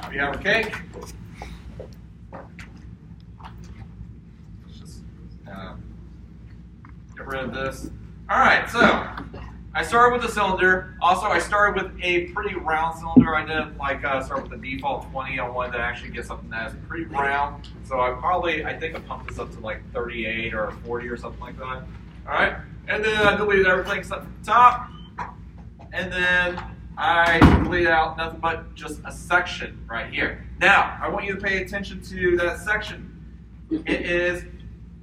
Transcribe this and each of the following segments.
we have our cake. Let's just get rid of this. All right, so I started with the cylinder. Also, I started with a pretty round cylinder. I didn't like start with the default 20. I wanted to actually get something that is pretty round. So I think I pumped this up to like 38 or 40 or something like that. All right, and then I deleted everything except for the top. And then I deleted out nothing but just a section right here. Now, I want you to pay attention to that section. It is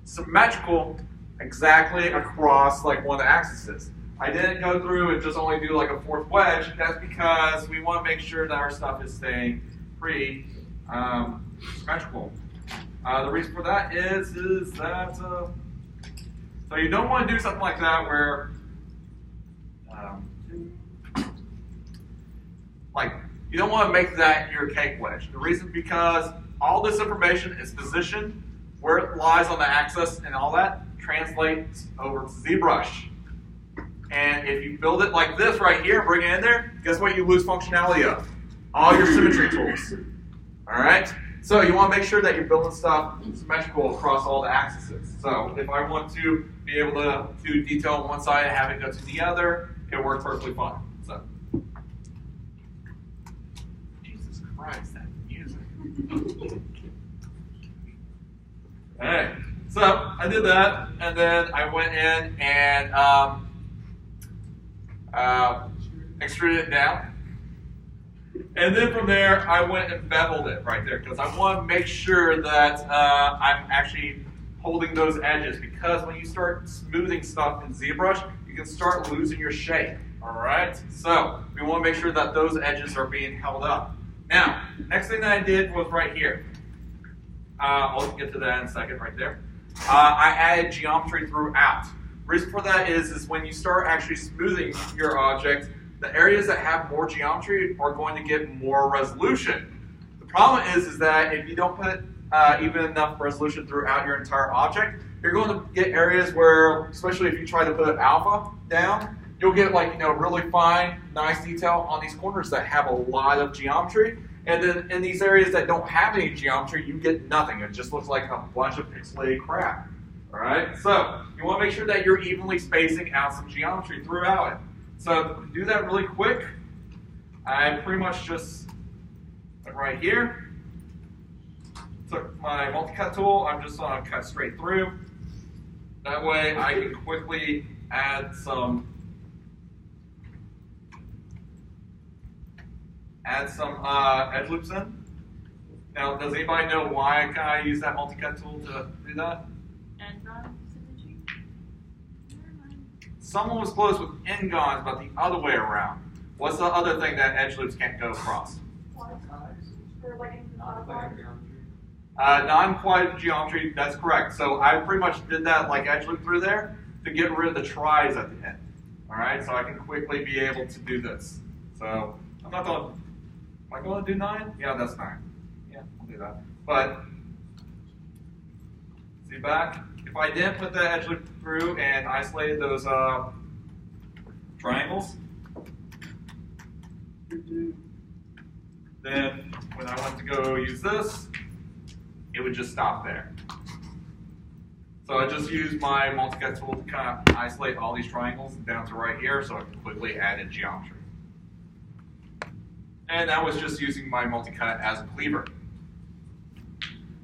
symmetrical exactly across like one of the axes. I didn't go through and just only do like a fourth wedge. That's because we want to make sure that our stuff is staying pretty symmetrical. The reason for that is that so you don't want to do something like that where you don't want to make that your cake wedge. The reason because all this information is positioned where it lies on the axis and all that translates over to ZBrush. And if you build it like this right here, bring it in there, guess what you lose functionality of? All your symmetry tools. All right? So you want to make sure that you're building stuff symmetrical across all the axes. So if I want to be able to do detail on one side and have it go to the other, it works perfectly fine. So, Jesus Christ, that music. All right. So I did that, and then I went in and extruded it down. And then from there, I went and beveled it right there because I want to make sure that I'm actually holding those edges, because when you start smoothing stuff in ZBrush, you can start losing your shape. All right? So we want to make sure that those edges are being held up. Now, next thing that I did was right here. I'll get to that in a second right there. I added geometry throughout. The reason for that is when you start actually smoothing your object, the areas that have more geometry are going to get more resolution. The problem is that if you don't put even enough resolution throughout your entire object, you're going to get areas where, especially if you try to put alpha down, you'll get really fine, nice detail on these corners that have a lot of geometry. And then in these areas that don't have any geometry, you get nothing. It just looks like a bunch of pixelated crap. All right? So you want to make sure that you're evenly spacing out some geometry throughout it. So to do that really quick, I pretty much just went right here, took my multi-cut tool, I'm just going to cut straight through. That way I can quickly add some edge loops in. Now, does anybody know why I use that multi-cut tool to do that? Symmetry? Someone was close with n-gons, but the other way around. What's the other thing that edge loops can't go across? Non-quadratic geometry, that's correct. So I pretty much did that like edge loop through there to get rid of the tries at the end. All right, so I can quickly be able to do this. So I'm not going to, am I going to do 9? Yeah, that's 9. Yeah, I'll do that. But see back, if I didn't put the edge loop through and isolated those triangles, then when I went to go use this, it would just stop there. So I just used my multi-cut tool to kind of isolate all these triangles down to right here so I can quickly add in geometry. And that was just using my multi-cut as a cleaver.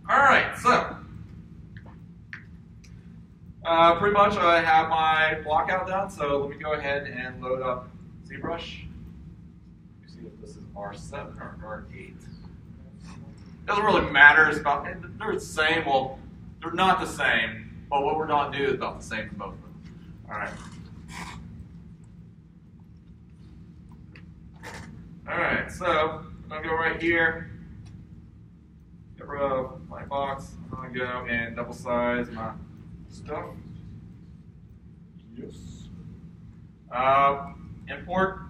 All right, so pretty much I have my block out done, so let me go ahead and load up ZBrush. See if this is R7 or R8. Doesn't really matter. It's about, they're the same. Well, they're not the same, but what we're going to do is about the same for both of them. All right. All right, so I'm going to go right here, get rid of my box. I'm going to go and double size my stuff. Yes. Import.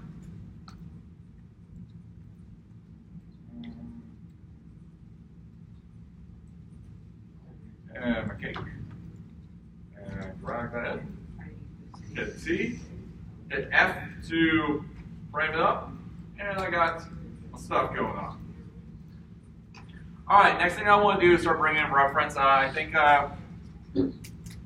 And my cake. And drag that in. Hit T. Hit F to frame it up. And I got my stuff going on. All right, next thing I want to do is start bringing in reference. I think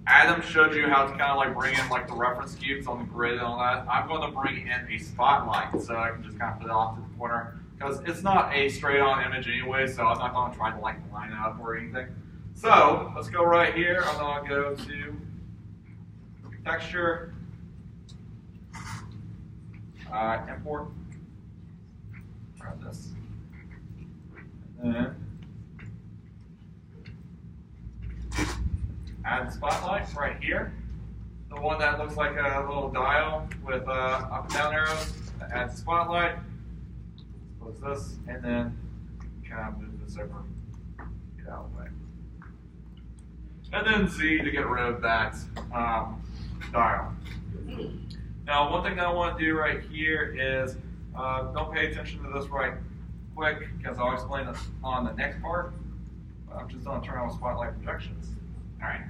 Adam showed you how to kind of like bring in like the reference cubes on the grid and all that. I'm going to bring in a spotlight so I can just kind of put it off to the corner because it's not a straight-on image anyway, so I'm not going to try to like line it up or anything. So let's go right here. I'm going to go to texture, import. Grab this, and then add spotlight right here. The one that looks like a little dial with up and down arrows. Add spotlight. Close this, and then kind of move this over. Get out of the way. And then Z to get rid of that dial. Now, one thing that I want to do right here is don't pay attention to this right quick because I'll explain it on the next part. I'm just going to turn on spotlight projections. All right.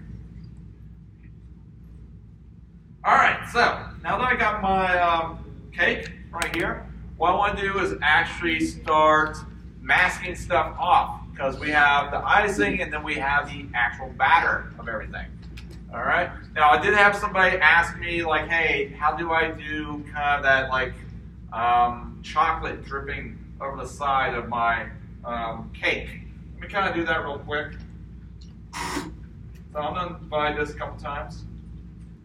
All right, so now that I got my cake right here, what I want to do is actually start masking stuff off because we have the icing and then we have the actual batter of everything. All right. Now I did have somebody ask me like, hey, how do I do kind of that like chocolate dripping over the side of my cake? Let me kind of do that real quick. So I'm going to divide this a couple times.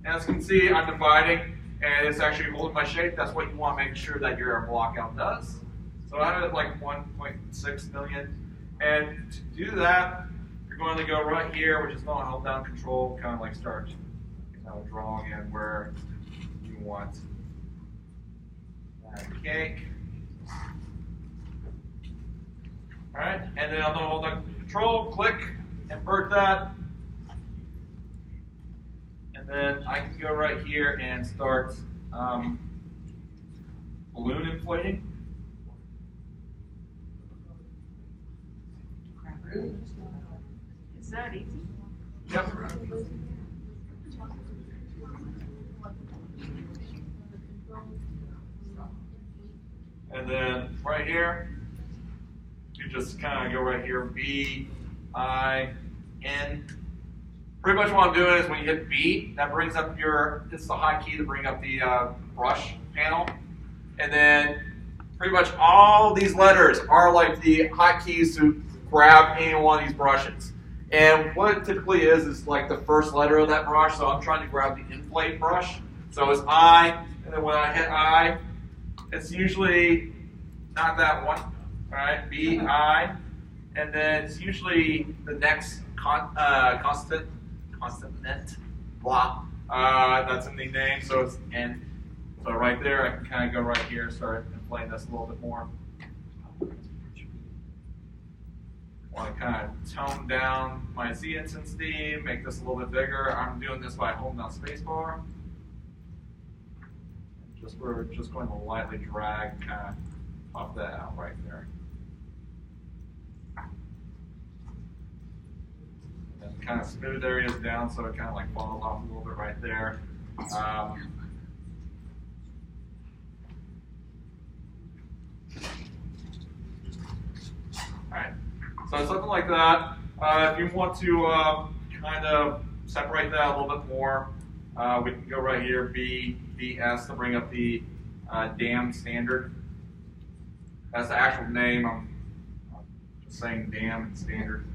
As you can see, I'm dividing, and it's actually holding my shape. That's what you want to make sure that your blockout does. So I have it like 1.6 million. And to do that, you're going to go right here, which is going to hold down control, kind of like start drawing in where you want that cake. All right, and then I'm going to hold down control, click, invert that. And then I can go right here and start balloon inflating. Is that easy? Yep. And then right here, you just kind of go right here, B-I-N. Pretty much what I'm doing is when you hit B, that brings up it's the hotkey to bring up the brush panel. And then pretty much all these letters are like the hotkeys to grab any one of these brushes. And what it typically is like the first letter of that brush. So I'm trying to grab the inflate brush. So it's I, and then when I hit I, it's usually not that one, all right? B, I, and then it's usually the next consonant, blah, that's in the name, so it's N. So right there, I can kind of go right here and start inflating this a little bit more. Want to kind of tone down my Z intensity, make this a little bit bigger. I'm doing this by holding down spacebar. We're just going to lightly drag, kind of puff that out right there. And kind of smooth areas down so it kind of like falls off a little bit right there. Alright, so something like that. If you want to kind of separate that a little bit more, we can go right here, BS, to bring up the DAM standard. That's the actual name. I'm just saying DAM and standard.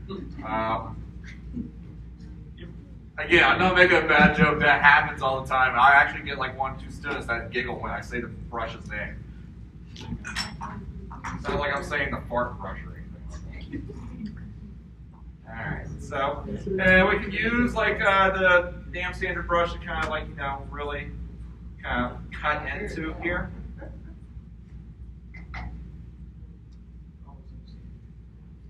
Again, I'm not making a bad joke. That happens all the time. I actually get like 1 or 2 students that giggle when I say the brush's name. Sounds like I'm saying the fart brush or anything like that. Alright, so, and we can use like the DAM standard brush to kind of like, really kind of cut into here.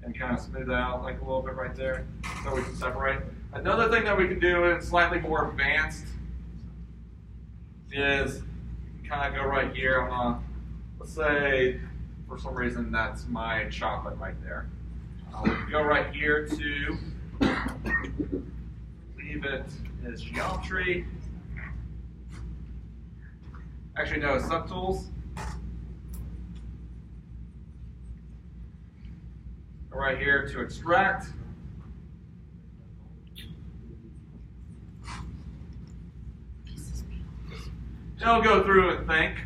And kind of smooth out like a little bit right there so we can separate. Another thing that we can do and slightly more advanced is kind of go right here. I'm gonna, let's say for some reason that's my chocolate right there. We can go right here to leave it as geometry. Actually, no, subtools. Go right here to extract. It'll go through and think.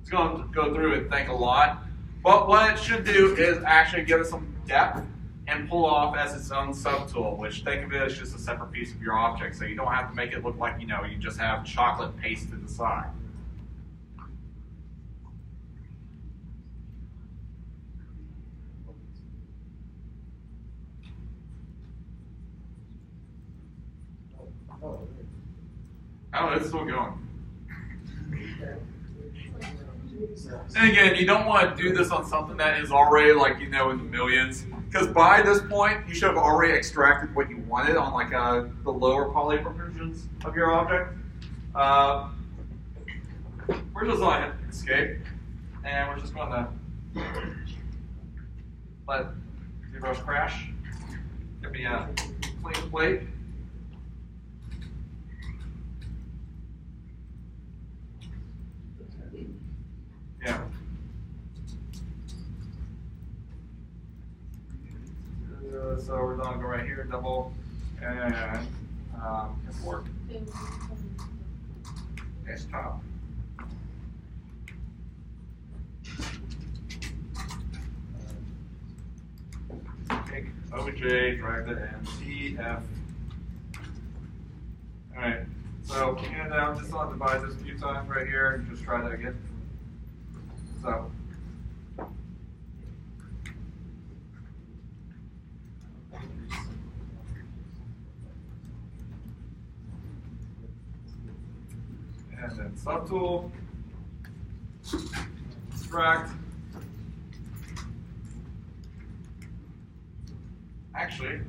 It's going to go through and think a lot. But what it should do is actually give it some depth and pull off as its own subtool, which think of it as just a separate piece of your object. So you don't have to make it look like, you just have chocolate paste to the side. Oh, it's still going. And again, you don't want to do this on something that is already in the millions, because by this point, you should have already extracted what you wanted on the lower poly versions of your object. We're just going to hit escape, and we're just going to let ZBrush crash. Give me a clean plate. Yeah. So we're going to go right here, double, and import. Desktop. Take OJ, drag the M, T, F. All right. So, and I'm just going to divide this a few times right here and just try that again. So, and then subtool, extract. Actually,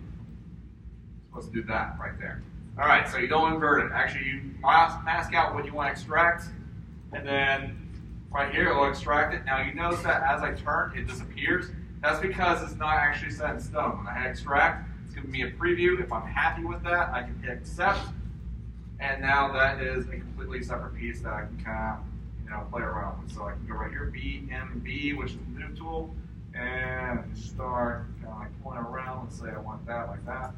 let's do that right there. All right, so you don't invert it. Actually, you mask out what you want to extract, and then right here, it'll extract it. Now you notice that as I turn, it disappears. That's because it's not actually set in stone. When I hit extract, it's giving me a preview. If I'm happy with that, I can hit accept. And now that is a completely separate piece that I can kind of, play around with. So I can go right here, BMB, which is the move tool, and start kind of pulling around. Let's say I want that like that.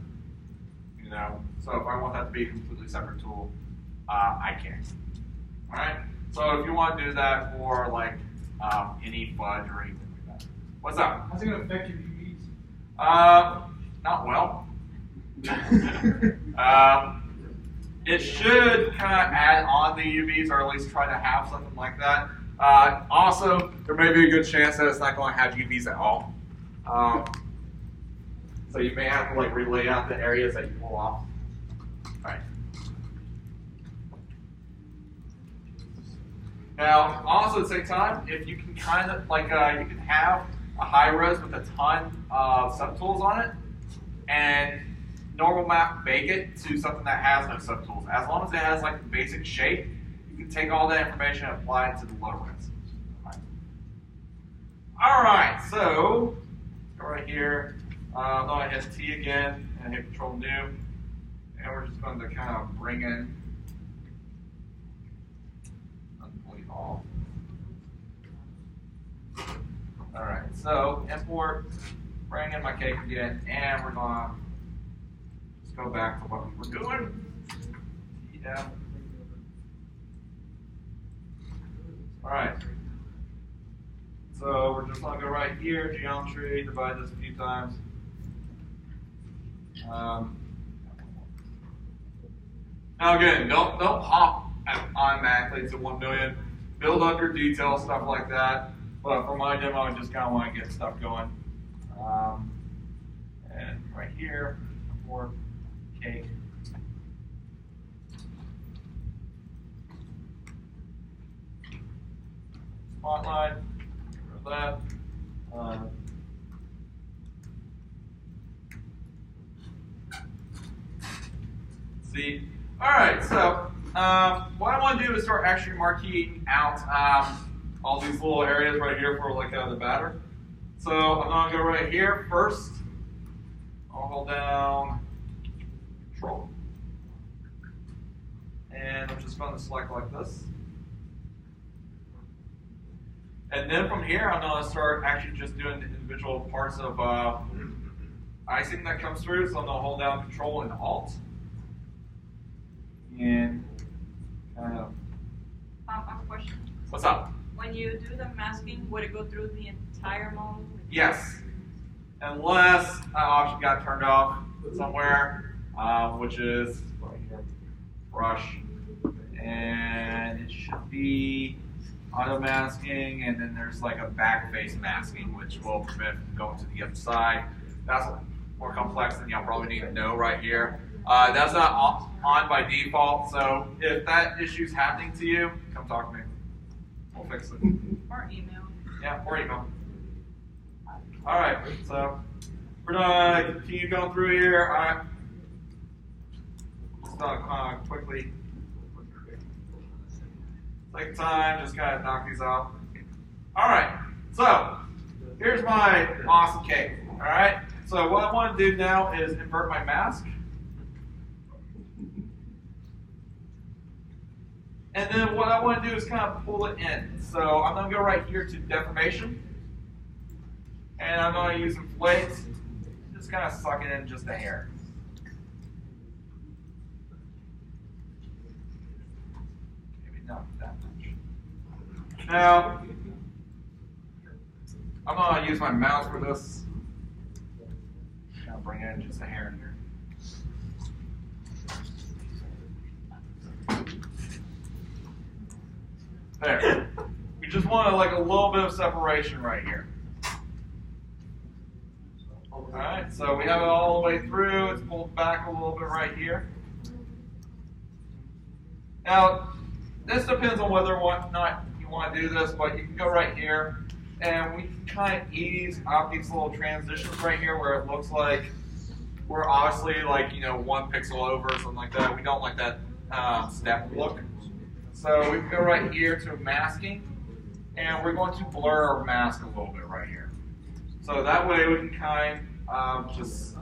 So if I want that to be a completely separate tool, I can. All right. So if you want to do that for any fudge or anything like that. What's up? How's it going to affect your UVs? Not well. It should kind of add on the UVs, or at least try to have something like that. Also, there may be a good chance that it's not going to have UVs at all. So you may have to relay out the areas that you pull off. All right. Now, also at the same time, if you can kind of you can have a high res with a ton of subtools on it, and normal map bake it to something that has no subtools. As long as it has the basic shape, you can take all that information and apply it to the low res. All right, so go right here. I'm going to hit T again and hit Control New, and we're just going to kind of bring in. All right, so import, bring in my cake again, and we're going to just go back to what we were doing. Yeah. All right. So we're just going to go right here, geometry, divide this a few times. Now again, don't hop automatically to 1 million. Build up your details, stuff like that. But for my demo, I just kind of want to get stuff going. And right here, more cake. Spotlight, get rid of that. See? All right, so what I want to do is start actually marking out all these little areas right here for the batter. So I'm going to go right here first. I'll hold down Control. And I'm just going to select like this. And then from here, I'm going to start actually just doing the individual parts of icing that comes through. So I'm going to hold down Control and Alt. And kind of. I have a question. What's up? When you do the masking, would it go through the entire mode? Yes. Unless that option got turned off somewhere, which is right here, brush. And it should be auto masking, and then there's like a back face masking, which will prevent from going to the other side. That's more complex than y'all probably need to know right here. That's not on by default, so if that issue's happening to you, come talk to me. We'll fix it. Or email. Yeah, or email. All right, so we're gonna continue going through here. I'm just gonna quickly take time, just kind of knock these off. All right, so here's my awesome cake. All right, so what I want to do now is invert my mask. And then what I want to do is kind of pull it in. So I'm going to go right here to deformation. And I'm going to use inflate. Just kind of suck it in just a hair. Maybe not that much. Now, I'm going to use my mouse for this. Kind of bring it in just a hair in here. There. We just want like a little bit of separation right here. Alright, so we have it all the way through. It's pulled back a little bit right here. Now, this depends on whether or not you want to do this, but you can go right here and we can kind of ease out these little transitions right here where it looks like we're obviously like, 1 pixel over or something like that. We don't like that step look. So we can go right here to masking, and we're going to blur our mask a little bit right here. So that way we can kind of just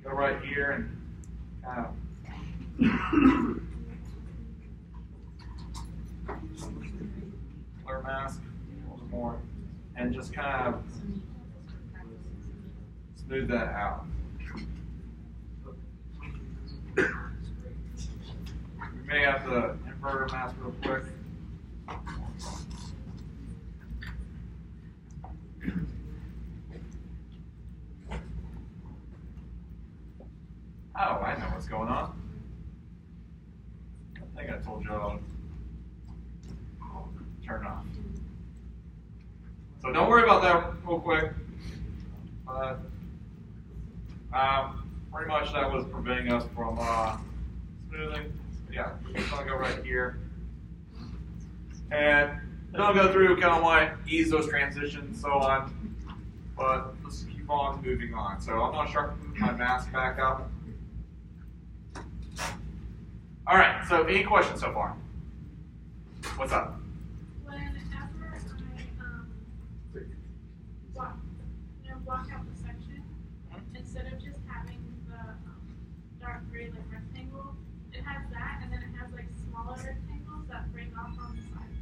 go right here and kind of blur mask a little bit more, and just kind of smooth that out. We may have to invert our mask real quick. Oh, I know what's going on. I think I told you I'll turn it off. So don't worry about that real quick. But pretty much that was preventing us from smoothing. Yeah, we're just gonna go right here. And then I'll go through kind of like ease those transitions and so on. But let's keep on moving on. So I'm gonna start moving my mask back up. All right, so any questions so far? What's up? Whenever I block out the section, instead of just having the dark gray like rectangle, it has that, and then it has like smaller rectangles that break off on the side.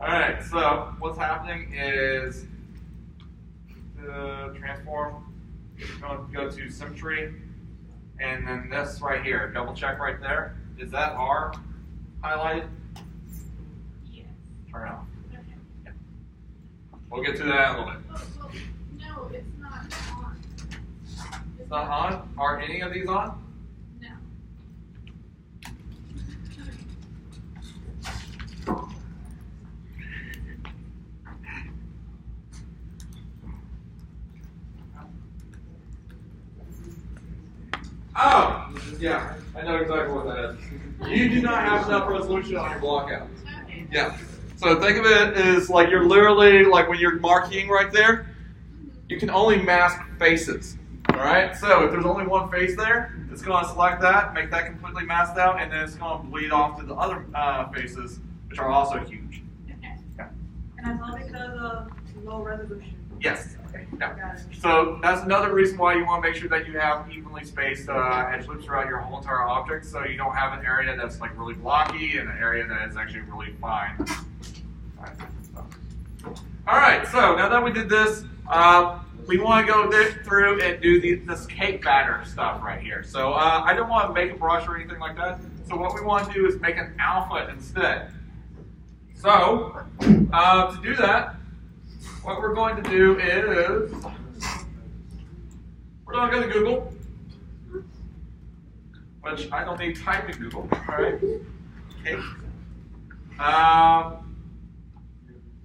All right, so what's happening is the transform. We're going to go to symmetry, and then this right here, double check right there. Is that R highlighted? Yes. Turn it off. Okay. Yeah. We'll get to that in a little bit. Well, no, it's not on. It's not on? Are any of these on? No. Oh, yeah, I know exactly what that is. You do not have enough resolution on your blockout. Okay. Yeah. So think of it as like you're literally like when you're marking right there, you can only mask faces. All right. So if there's only one face there, it's going to select that, make that completely masked out, and then it's going to bleed off to the other faces which are also huge. Okay. And that's all because of low resolution. Yes. Okay, Yeah. got it. So that's another reason why you want to make sure that you have evenly spaced edge loops throughout your whole entire object, so you don't have an area that's like really blocky and an area that is actually really fine. All right, so now that we did this, we want to go through and do this cake batter stuff right here. So I don't want to make a brush or anything like that. So what we want to do is make an alpha instead. So to do that, what we're going to do is we're going to go to Google, which I don't need to type in Google. All right, cake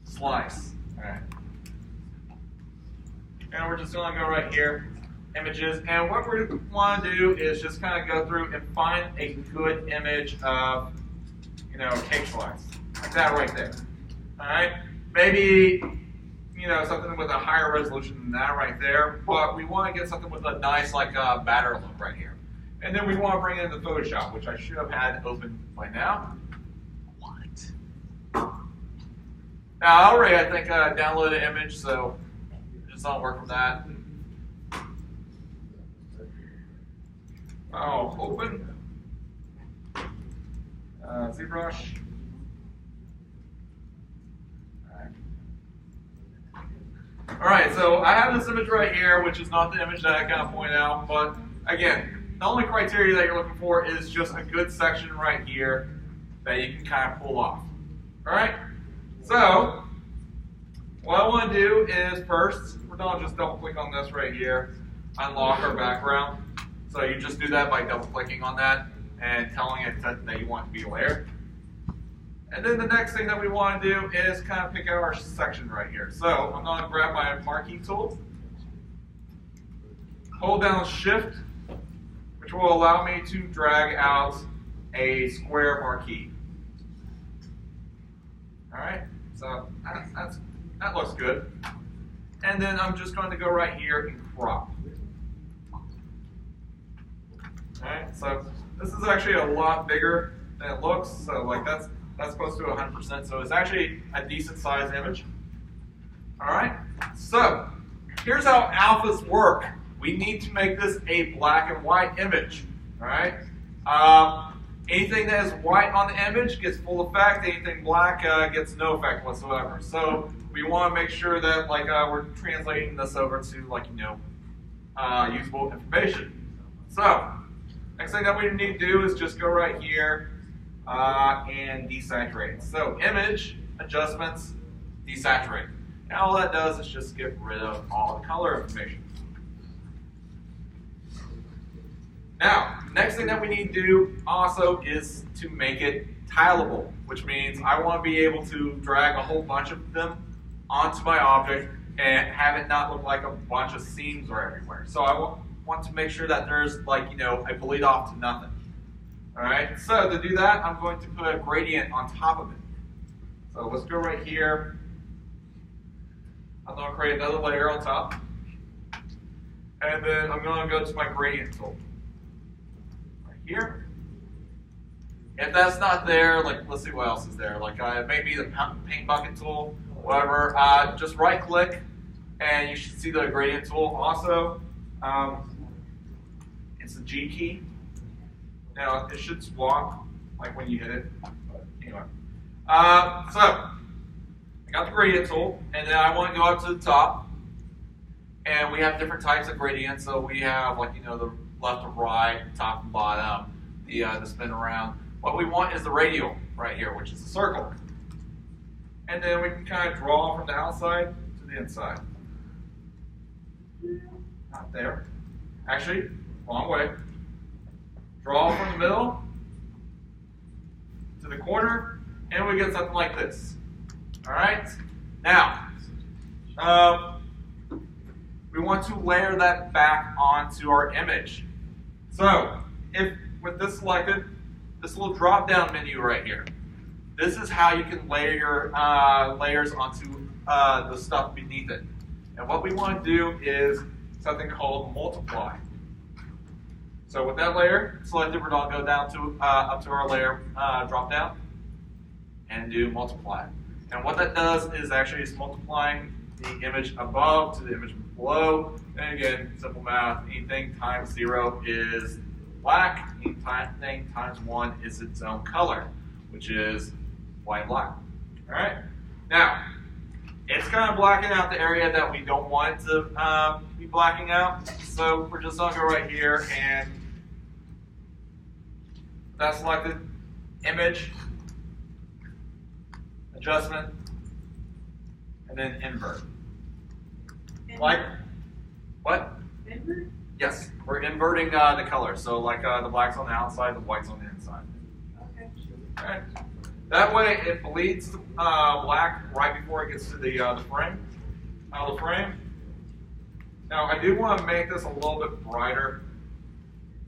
slice. All right. And we're just going to go right here, images, and what we want to do is just kind of go through and find a good image of, you know, cake slice, like that right there. All right, maybe, you know, something with a higher resolution than that right there, but we want to get something with a nice like batter look right here. And then we want to bring in the Photoshop, which I should have had open by now. What? Now I already, I think, downloaded an image, so just don't work from that. Oh, open. ZBrush. All right, so I have this image right here, which is not the image that I kind of pointed out, but again, the only criteria that you're looking for is just a good section right here that you can kind of pull off. All right, so what I want to do is first, we're going to just double click on this right here, unlock our background. So you just do that by double clicking on that and telling it that you want it to be a layer. And then the next thing that we want to do is kind of pick out our section right here. So I'm going to grab my marquee tool, hold down Shift, which will allow me to drag out a square marquee. All right, so that looks good. And then I'm just going to go right here and crop. All right, so this is actually a lot bigger than it looks. So like that's close to 100%. So it's actually a decent sized image. All right, so here's how alphas work. We need to make this a black and white image. All right. Anything that is white on the image gets full effect. Anything black gets no effect whatsoever. So we want to make sure that like we're translating this over to like usable information. So next thing that we need to do is just go right here and desaturate. So image adjustments, desaturate. And all that does is just get rid of all the color information. Now, next thing that we need to do also is to make it tileable, which means I want to be able to drag a whole bunch of them onto my object and have it not look like a bunch of seams are everywhere. So I want to make sure that there's like, I bleed off to nothing. All right, so to do that, I'm going to put a gradient on top of it. So let's go right here. I'm going to create another layer on top. And then I'm going to go to my gradient tool. Right here. If that's not there, like let's see what else is there. Like maybe the paint bucket tool, whatever. Just right click and you should see the gradient tool also. It's the G key. Now it should swap like when you hit it. But anyway. So I got the gradient tool and then I want to go up to the top. And we have different types of gradients. So we have like the left and right, top and bottom, the spin around. What we want is the radial right here, which is a circle. And then we can kind of draw from the outside to the inside. Not there. Actually, wrong way. Draw from the middle to the corner, and we get something like this. All right? Now, we want to layer that back onto our image. So, if with this selected, this little drop-down menu right here, this is how you can layer your layers onto the stuff beneath it. And what we want to do is something called multiply. So with that layer selected, we're going to go down to up to our layer drop-down, and do multiply. And what that does is actually is multiplying the image above to the image below. And again, simple math, anything times 0 is black, anything times 1 is its own color, which is white and black. All right? Now, it's kind of blacking out the area that we don't want it to be blacking out. So we're just going to go right here and that selected image, adjustment, and then invert. Like, what? Invert? Yes, we're inverting the color. So like the black's on the outside, the white's on the inside. Okay. Okay. That way it bleeds black right before it gets to the frame. The frame. Now I do want to make this a little bit brighter.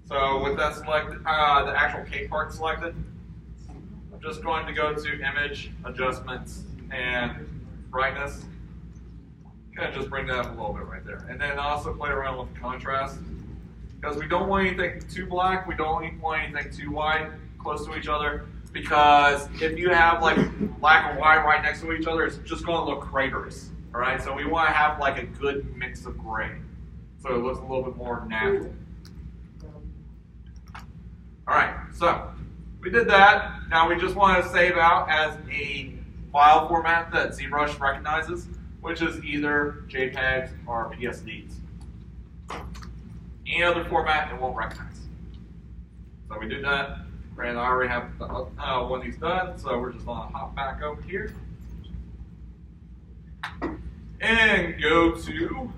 So with that selected, the actual cake part selected, I'm just going to go to Image, Adjustments, and Brightness. Kind of just bring that up a little bit right there. And then also play around with the contrast. Because we don't want anything too black, we don't want anything too white, close to each other. Because if you have like black and white right next to each other, it's just going to look craterous. All right, so we want to have like a good mix of gray, so it looks a little bit more natural. All right, so we did that. Now we just want to save out as a file format that ZBrush recognizes, which is either JPEGs or PSDs. Any other format it won't recognize. So we did that. And I already have one of these done, so we're just going to hop back over here and go to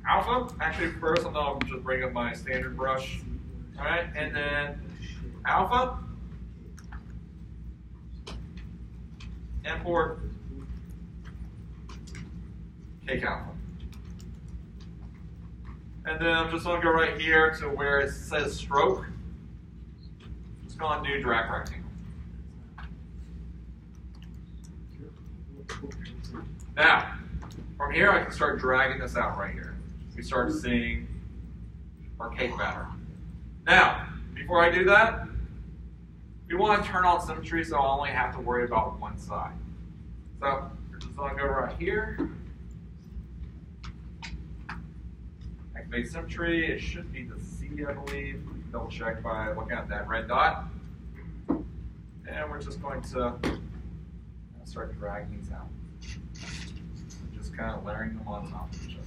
Alpha. Actually, first I'm going to just bring up my standard brush. All right, and then Alpha, import Cake Alpha. And then I'm just going to go right here to where it says stroke. Just going to do drag rectangle. Now, from here I can start dragging this out right here. We start seeing our cake batter. Now, before I do that, we want to turn on symmetry so I only have to worry about one side. So, we're just going to go right here. Activate symmetry. It should be the C, I believe. Double check by looking at that red dot. And we're just going to start dragging these out. Just kind of layering them on top of each other.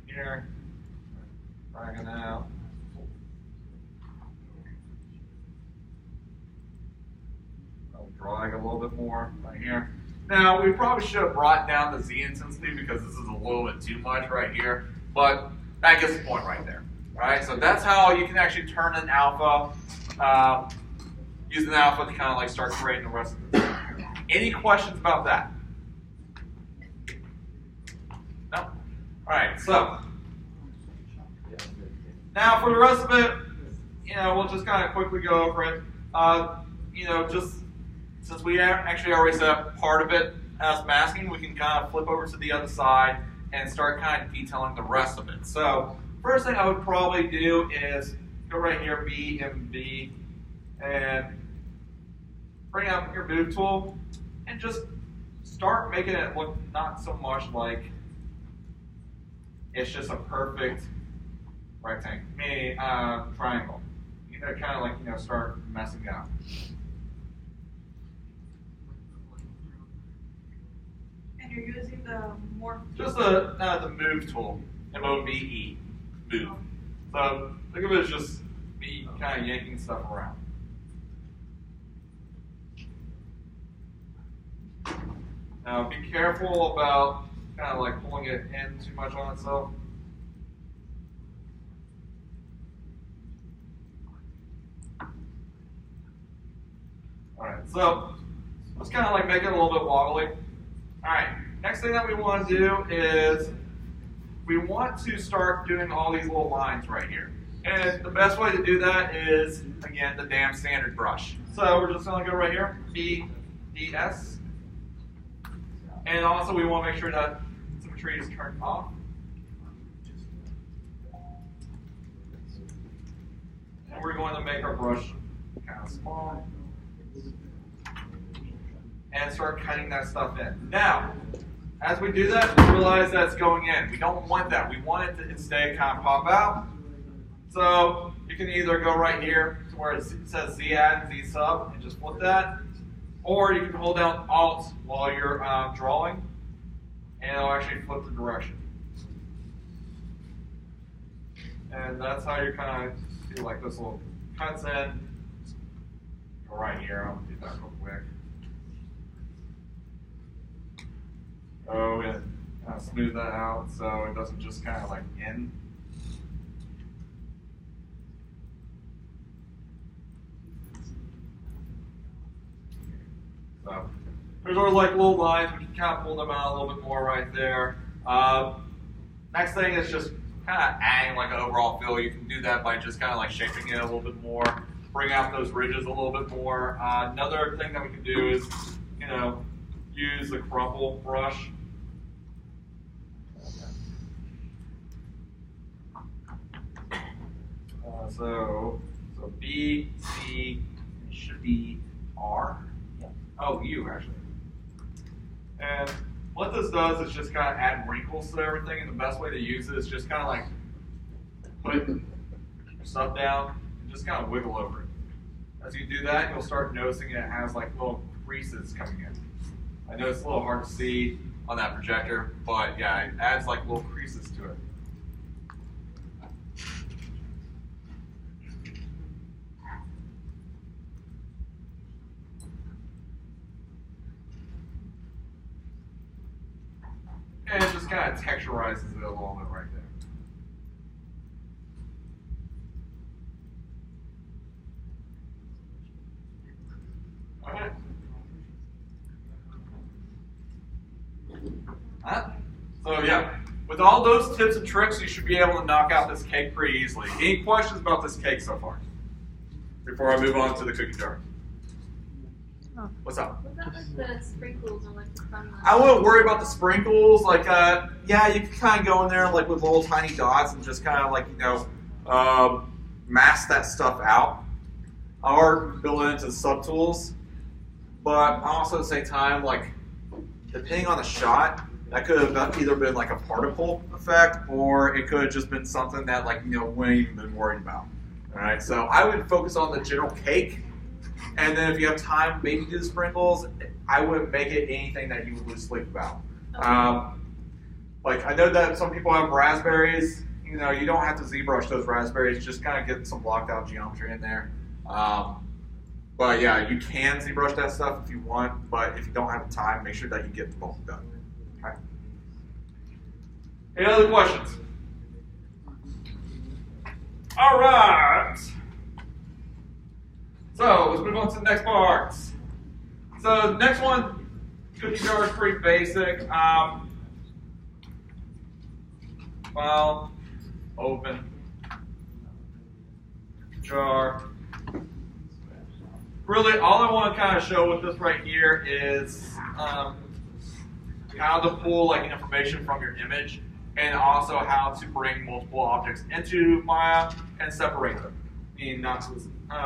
Here, dragging out. I'll drag a little bit more right here. Now, we probably should have brought down the Z intensity because this is a little bit too much right here, but that gets the point right there. All right, so that's how you can actually turn an alpha, using the alpha to kind of like start creating the rest of this. Any questions about that? No? All right, so now for the rest of it, we'll just kind of quickly go over it. Just since we actually already set up part of it as masking, we can kind of flip over to the other side and start kind of detailing the rest of it. So first thing I would probably do is go right here, BMB, and bring out your move tool and just start making it look not so much like it's just a perfect rectangle, meaning triangle. Kind of like, start messing out. And you're using the morph. Just the move tool, M-O-V-E, move. So think of it as just me kind of yanking stuff around. Now be careful about kind of like pulling it in too much on itself. Alright, so let's kind of like make it a little bit wobbly. Alright, next thing that we want to do is we want to start doing all these little lines right here. And the best way to do that is, again, the damn standard brush. So we're just going to go right here, B, D, S. And also we want to make sure that symmetry is turned off. And we're going to make our brush kind of small. And start cutting that stuff in. Now, as we do that, we realize that it's going in. We don't want that. We want it to instead kind of pop out. So you can either go right here to where it says Z add and Z sub and just flip that. Or you can hold down Alt while you're drawing, and it'll actually flip the direction. And that's how you kind of do like this little cuts in. Go right here. I'll do that real quick. Oh, and kind of smooth that out so it doesn't just kind of like in. So there's our like little lines. We can kind of pull them out a little bit more right there. Next thing is just kind of adding like an overall feel. You can do that by just kind of like shaping it a little bit more, bring out those ridges a little bit more. Another thing that we can do is, you know, use the crumple brush. So B, C, it should be R. Oh, U actually. And what this does is just kind of add wrinkles to everything, and the best way to use it is just kind of like put your stuff down and just kind of wiggle over it. As you do that, you'll start noticing it has like little creases coming in. I know it's a little hard to see on that projector, but yeah, it adds like little creases to it. And it just kind of texturizes it a little bit right there. Alright. So yeah, with all those tips and tricks, you should be able to knock out this cake pretty easily. Any questions about this cake so far? Before I move on to the cookie jar. What's up? What about like the sprinkles or like the fun ones? I wouldn't worry about the sprinkles. Like, yeah, you can kind of go in there like with little tiny dots and just kind of like, you know, mask that stuff out, or build it into the subtools. But also at the same time, like, depending on the shot, that could have either been like a particle effect, or it could have just been something that, like, you know, we ain't even been worried about. All right, so I would focus on the general cake. And then if you have time, maybe do the sprinkles. I wouldn't make it anything that you would lose sleep about. Like, I know that some people have raspberries. You know, you don't have to ZBrush those raspberries. Just kind of get some blocked out geometry in there. But yeah, you can ZBrush that stuff if you want. But if you don't have the time, make sure that you get the bulk done. Okay. Any other questions? All right. So let's move on to the next part. So the next one, cookie jar is pretty basic. File, open, jar. Really, all I want to kind of show with this right here is how to pull like information from your image, and also how to bring multiple objects into Maya and separate them. Meaning not to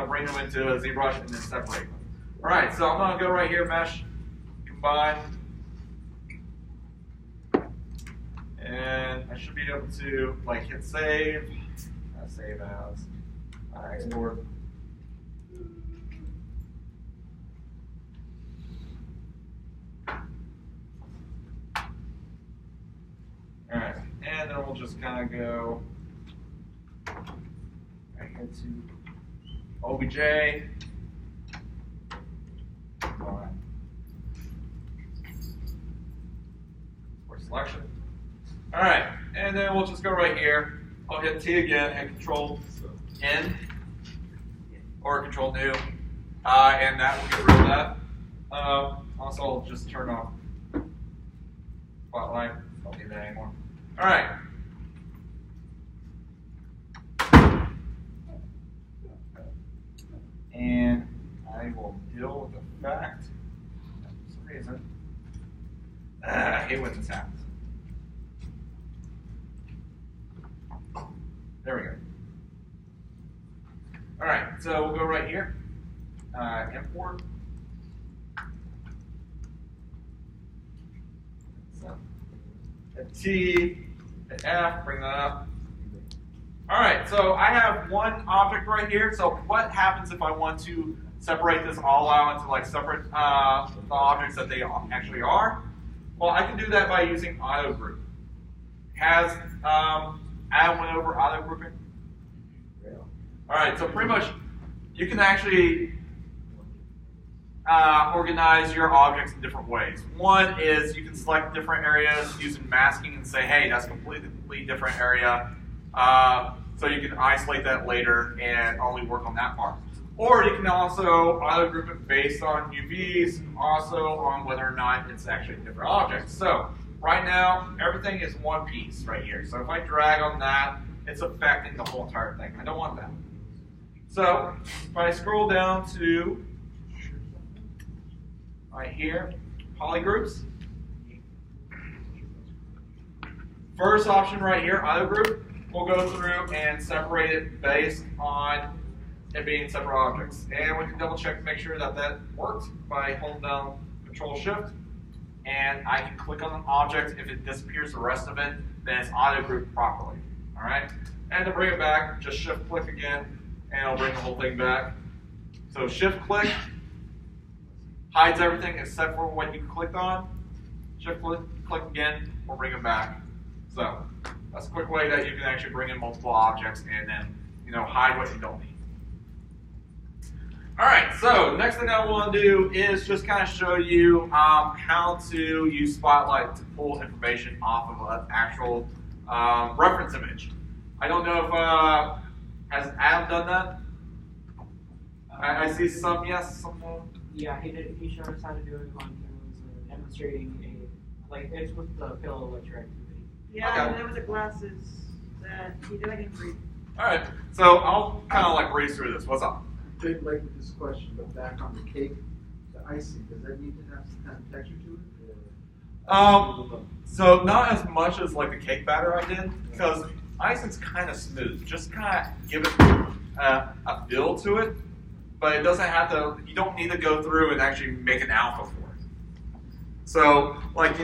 bring them into a ZBrush and then separate them. All right, so I'm going to go right here, mesh, combine, and I should be able to like hit save, save as, export. All right, and then we'll just kind of go right here to OBJ. For selection. All right, and then we'll just go right here. I'll hit T again and Control N or Control New, and that will get rid of that. Also, I'll just turn off Spotlight. Don't need that anymore. All right. And I will deal with the fact that for some reason hate when this happens. There we go. All right, so we'll go right here. Import. So, a T, an F, bring that up. All right, so I have one object right here. So what happens if I want to separate this all out into like separate the objects that they actually are? Well, I can do that by using auto group. Has add one over auto grouping. All right, so pretty much you can actually organize your objects in different ways. One is you can select different areas using masking and say, hey, that's a completely different area. So you can isolate that later and only work on that part. Or you can also auto group it based on UVs and also on whether or not it's actually a different object. So right now, everything is one piece right here. So if I drag on that, it's affecting the whole entire thing. I don't want that. So if I scroll down to right here, polygroups. First option right here, auto group, we'll go through and separate it based on it being separate objects. And we can double check to make sure that that worked by holding down Control Shift. And I can click on an object. If it disappears the rest of it, then it's auto grouped properly. All right? And to bring it back, just Shift click again, and it'll bring the whole thing back. So Shift click hides everything except for what you clicked on. Shift click again, we'll bring it back. So that's a quick way that you can actually bring in multiple objects and then hide what you don't need. All right, so next thing I want to do is just kind of show you how to use Spotlight to pull information off of an actual reference image. I don't know if has Adam done that? I see some yes, some no. Yeah, he did. He showed us how to do it on demonstrating it's with the pill electroactivity. Yeah, Okay. and there was the glasses that he did. I didn't read. All right, so I'll kind of like race through this. What's up? Big like with this question, but back on the cake, the icing, does that need to have some kind of texture to it? So not as much as like the cake batter I did, because icing's kind of smooth. Just kind of give it a feel to it, but it doesn't have to. You don't need to go through and actually make an alpha for it. So like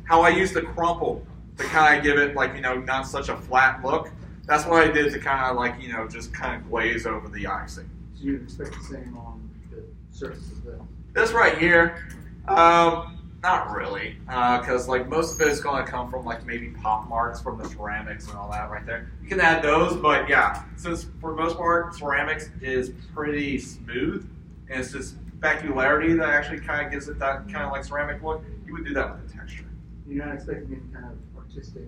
how I use the crumple to kind of give it like not such a flat look. That's what I did to kind of like just kind of glaze over the icing. So you'd expect the same on the surface of this? This right here, not really, because like most of it is going to come from like maybe pop marks from the ceramics and all that right there. You can add those, but yeah, since for the most part ceramics is pretty smooth and it's this specularity that actually kind of gives it that kind of like ceramic look, you would do that with the texture. You're not expecting any kind of artistic,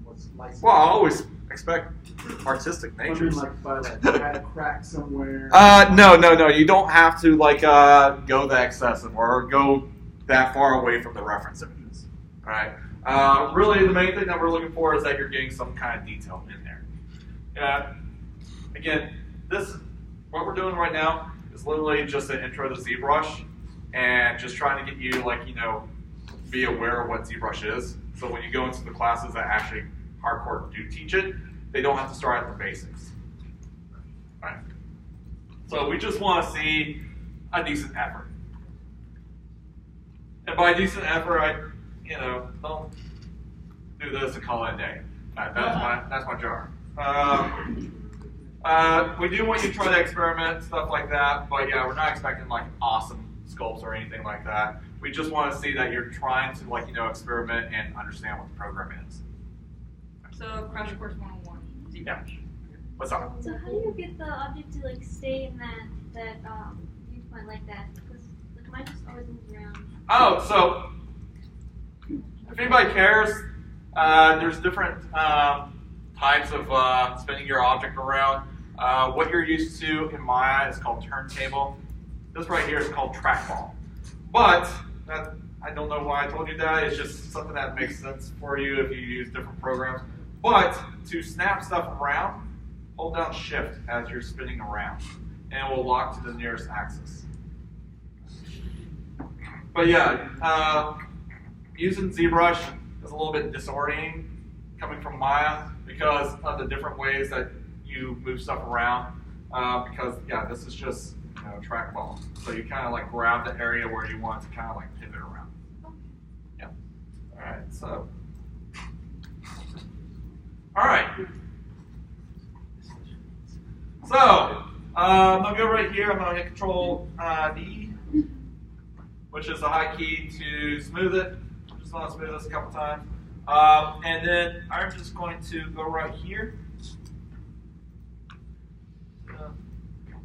what's licensed? Well, I always expect artistic I mean, natures. like if I like had a crack somewhere. No. You don't have to like go that excessive or go that far away from the reference images. All right. Really, the main thing that we're looking for is that you're getting some kind of detail in there. Again, what we're doing right now is literally just an intro to ZBrush and just trying to get you like be aware of what ZBrush is. So when you go into the classes that actually hardcore do teach it, they don't have to start at the basics. All right. So we just want to see a decent effort. And by decent effort, I don't do this and call it a day. That's my jar. We do want you to try to experiment, stuff like that, but yeah, we're not expecting like awesome sculpts or anything like that. We just want to see that you're trying to like experiment and understand what the program is. So Crash Course 101. Yeah. What's up? So how do you get the object to like stay in that viewpoint like that? Because like mine just always moves around. Oh, so if anybody cares, there's different types of spinning your object around. What you're used to in Maya is called turntable. This right here is called trackball. But I don't know why I told you that. It's just something that makes sense for you if you use different programs. But to snap stuff around, hold down Shift as you're spinning around, and it will lock to the nearest axis. But yeah, using ZBrush is a little bit disorienting coming from Maya because of the different ways that you move stuff around. Because yeah, this is just trackball. So you kind of like grab the area where you want to kind of like pivot around. Yeah. All right. So. All right. So I'm gonna go right here. I'm gonna hit Control D, which is the high key to smooth it. Just want to smooth this a couple times. And then I'm just going to go right here.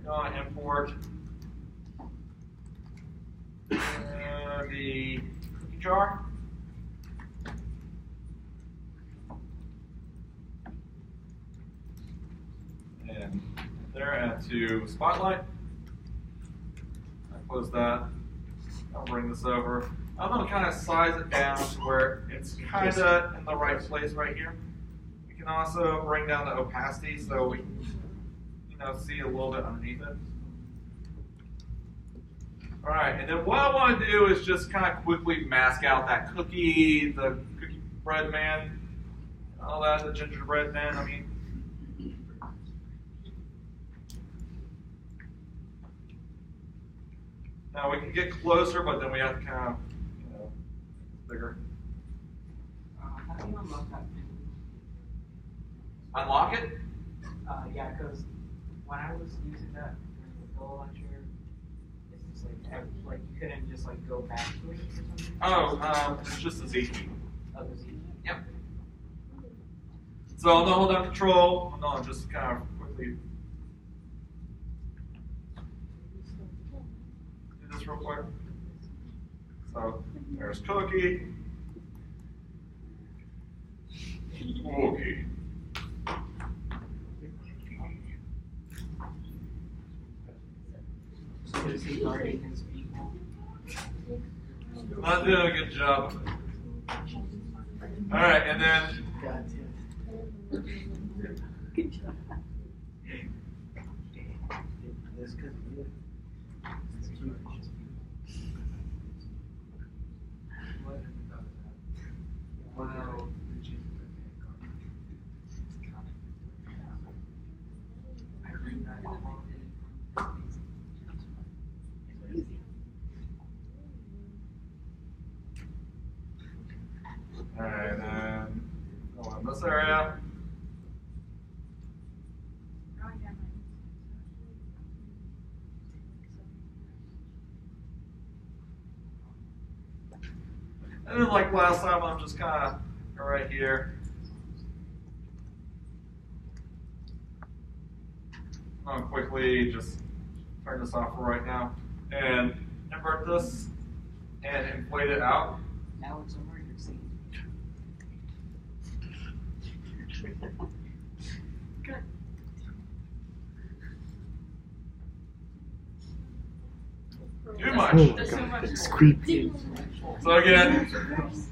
Go and import the cookie jar. And there, and to Spotlight. I close that. I'll bring this over. I'm going to kind of size it down to where it's kind of in the right place right here. We can also bring down the opacity so we can, see a little bit underneath it. All right, and then what I want to do is just kind of quickly mask out that cookie, the cookie bread man, all that, the gingerbread man. I mean. Now we can get closer, but then we have to kind of, bigger. How do you unlock that? Unlock it? Yeah, because when I was using that during the Bill lecture, it's just like you couldn't just like go back to it or something. Oh, it's just a Z key. Oh, the Z. Yep. So I'm gonna hold down Control. I'm gonna just kind of quickly do this real quick. So there's cookie. Cookie. So does he already can speak now? Not doing a good job of it. All right, and then. Good job. That's good. Wow. Alright, then go in this area. And then like last time, I'm just kind of right here. I'm gonna quickly just turn this off for right now and invert this and inflate it out. Now it's over your scene. Good. Too much. That's too much. It's creepy. So again,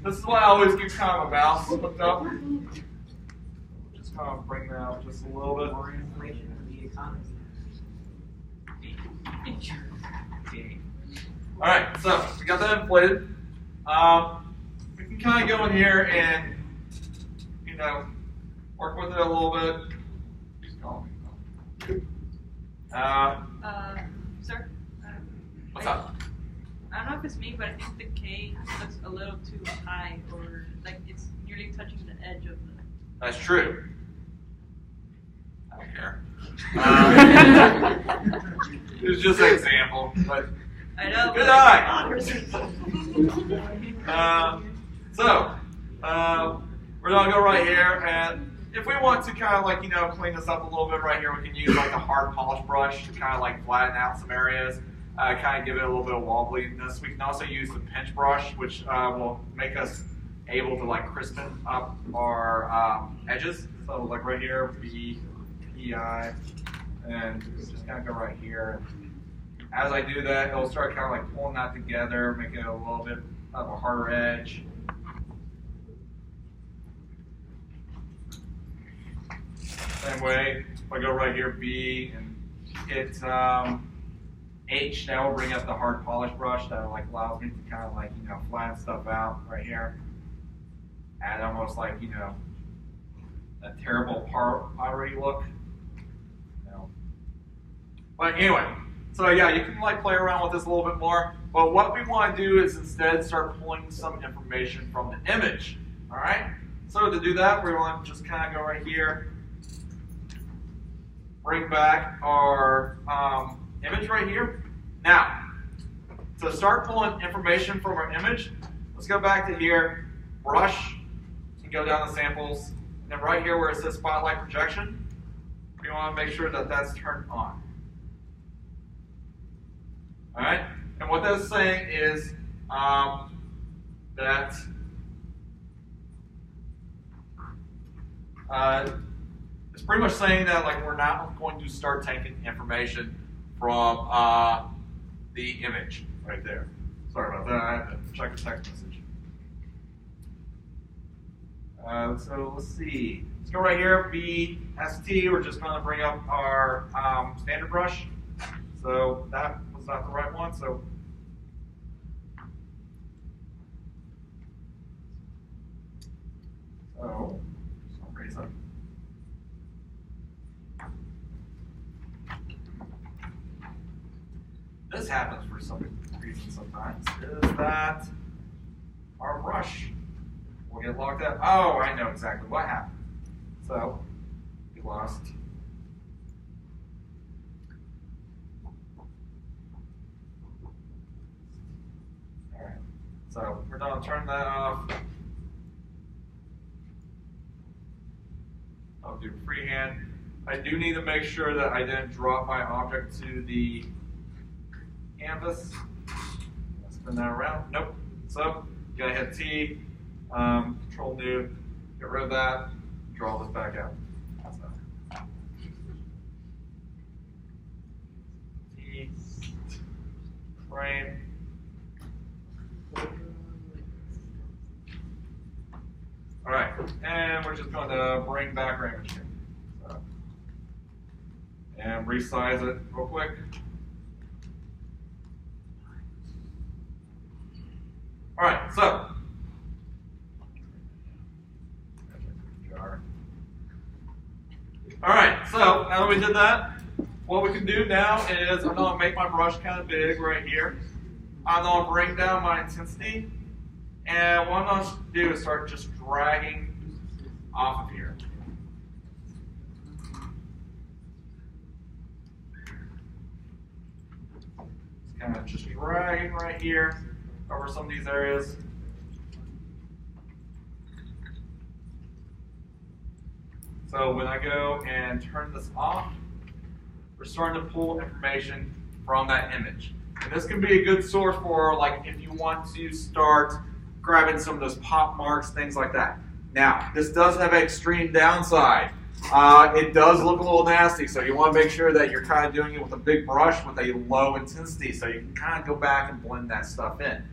this is why I always keep kind of a mouse hooked up. Just kind of bring that out just a little bit. More inflation for the economy. All right, so we got that inflated. We can kind of go in here and, work with it a little bit. Just call me. Sir? What's up? I don't know if it's me, but I think the K looks a little too high, or like it's nearly touching the edge of the. That's true. I don't care. It was just an example, but I know. good but eye. We're gonna go right here, and if we want to kind of like clean this up a little bit right here, we can use like a hard polish brush to kind of like flatten out some areas. Kind of give it a little bit of wobbliness. We can also use the pinch brush, which will make us able to like crispen up our edges. So like right here, B, E, I, and just kind of go right here. As I do that, it'll start kind of like pulling that together, making it a little bit of a harder edge. Same way, if I go right here, B, and hit H, that will bring up the hard polish brush that like allows me to kind of like, you know, flatten stuff out right here. Add almost like, you know, a terrible pottery look. You know. But anyway, so yeah, you can like play around with this a little bit more. But what we want to do is instead start pulling some information from the image. All right. So to do that, we want to just kind of go right here, bring back our image right here. Now, to start pulling information from our image, let's go back to here, brush, and go down to samples. And then right here where it says spotlight projection, we want to make sure that that's turned on. All right? And what that's saying is that it's pretty much saying that like we're not going to start taking information from the image right there. Sorry about that. I have to check the text message. So let's see. Let's go right here. BST. We're just going to bring up our standard brush. So that was not the right one. So for some reason. This happens for some reason sometimes, is that our brush will get locked up. Oh, I know exactly what happened. So, we lost. Alright, so we're done. Turn that off. I'll do freehand. I do need to make sure that I didn't drop my object to the canvas. Let's spin that around. Nope. So, you gotta hit T, Control New, get rid of that, draw this back out. So. T, frame. All right, and we're just going to bring back our image here. So, and resize it real quick. All right, so now that we did that, what we can do now is I'm going to make my brush kind of big right here. I'm going to bring down my intensity, and what I'm going to do is start just dragging off of here. It's kind of just dragging right here over some of these areas. So when I go and turn this off, we're starting to pull information from that image. And this can be a good source for like if you want to start grabbing some of those pop marks, things like that. Now, this does have an extreme downside. It does look a little nasty, so you want to make sure that you're kind of doing it with a big brush with a low intensity so you can kind of go back and blend that stuff in.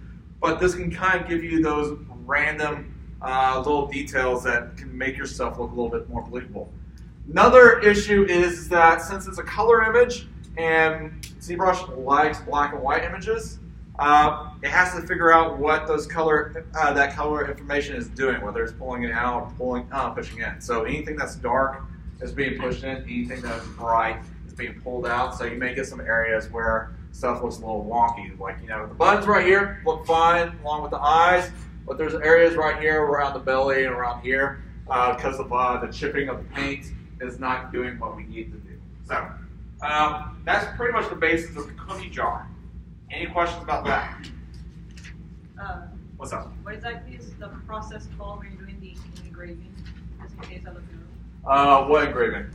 But this can kind of give you those random little details that can make your stuff look a little bit more believable. Another issue is that since it's a color image and ZBrush likes black and white images, it has to figure out what those that color information is doing, whether it's pulling it out or pushing in. So anything that's dark is being pushed in, anything that's bright is being pulled out. So you may get some areas where stuff looks a little wonky. Like, you know, the buttons right here look fine along with the eyes, but there's areas right here around the belly and around here because of the chipping of the paint is not doing what we need to do. So that's pretty much the basis of the cookie jar. Any questions about that? What's up? What exactly is the process called when you're doing the engraving? Just in case I look it up. What engraving?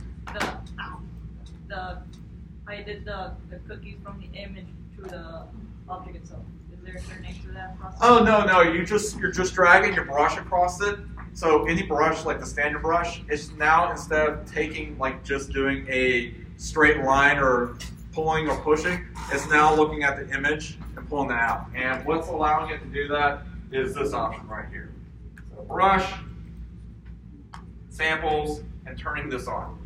I did the cookies from the image to the object itself. Is there a certain name to that process? Oh no, you're just dragging your brush across it. So any brush, like the standard brush, is now instead of taking like just doing a straight line or pulling or pushing, it's now looking at the image and pulling that out. And what's allowing it to do that is this option right here. So brush, samples, and turning this on.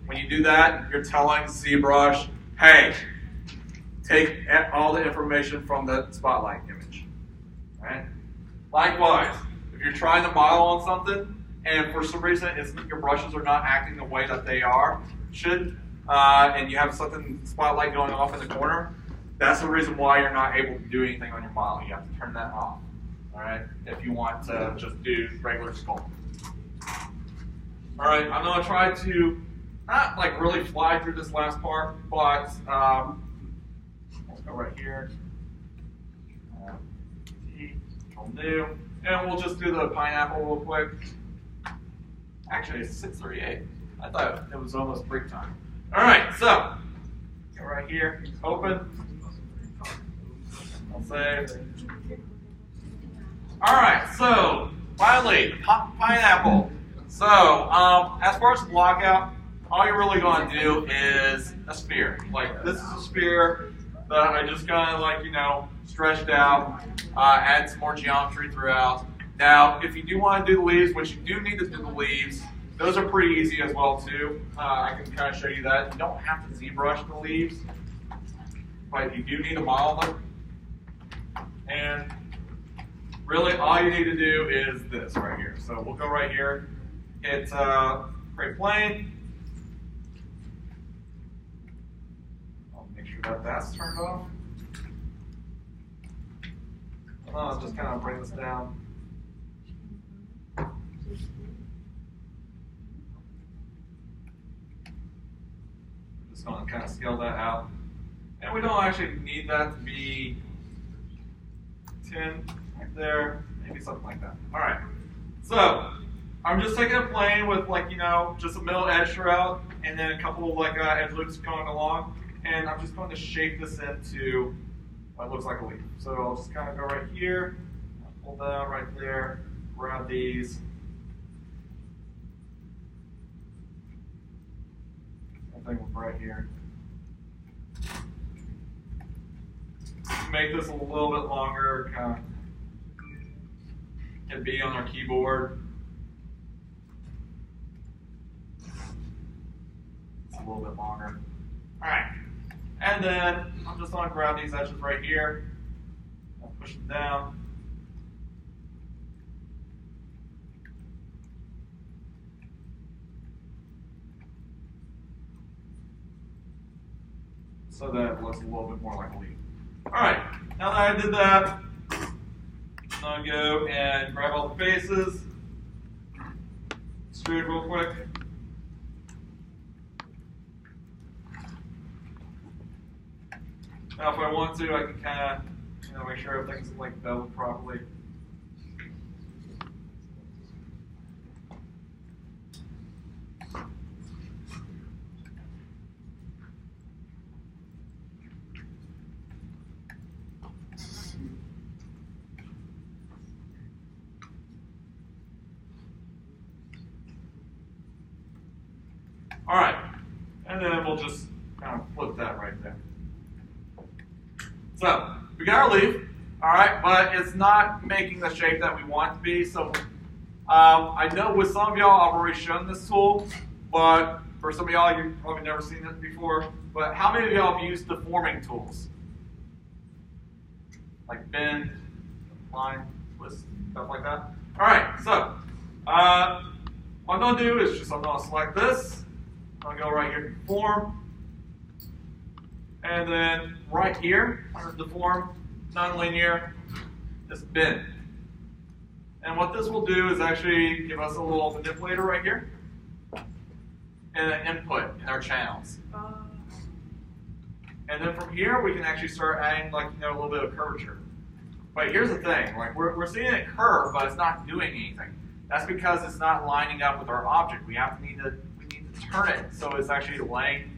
When you do that, you're telling ZBrush, hey, take all the information from the spotlight image. Right? Likewise, if you're trying to model on something and for some reason your brushes are not acting the way that they should, and you have something spotlight going off in the corner, that's the reason why you're not able to do anything on your model. You have to turn that off. All right, if you want to just do regular sculpting. All right, I'm gonna try to not like really fly through this last part, but let's go right here. Control new, and we'll just do the pineapple real quick. Actually, it's 6:38. I thought it was almost break time. All right, so go right here, open. I'll save. All right, so finally, pineapple. So as far as the blockout, all you're really going to do is a sphere. Like this is a sphere that I just kind of like, stretched out, add some more geometry throughout. Now, if you do want to do the leaves, which you do need to do the leaves, those are pretty easy as well too. I can kind of show you that. You don't have to ZBrush the leaves, but you do need to model them. And really, all you need to do is this right here. So we'll go right here, hit create plane. I'll make sure that that's turned off. I'll just kind of bring this down. Just going to kind of scale that out. And we don't actually need that to be 10 right there, maybe something like that. All right, so I'm just taking a plane with just a middle edge throughout, and then a couple of edge loops going along, and I'm just going to shape this into what looks like a leaf. So I'll just kind of go right here, pull that right there, grab these. Same thing with right here. Make this a little bit longer, kind of hit B on our keyboard. It's a little bit longer. All right, and then I'm just going to grab these edges right here. I'll push them down. So that it looks a little bit more like a leaf. All right, now that I did that, I'm gonna go and grab all the faces, extrude real quick. Now if I want to, I can kind of make sure everything's beveled properly. All right, and then we'll just kind of flip that right there. So we got our leaf, all right, but it's not making the shape that we want it to be. So I know with some of y'all I've already shown this tool, but for some of y'all you've probably never seen it before. But how many of y'all have used deforming tools? Like bend, line, twist, stuff like that? All right, so what I'm gonna do is I'm gonna select this. I'm going to go right here to Deform, and then right here under Deform, Nonlinear, just Bend. And what this will do is actually give us a little manipulator right here, and an input in our channels. And then from here we can actually start adding a little bit of curvature. But here's the thing, we're seeing it curve, but it's not doing anything. That's because it's not lining up with our object. We need to turn it so it's actually laying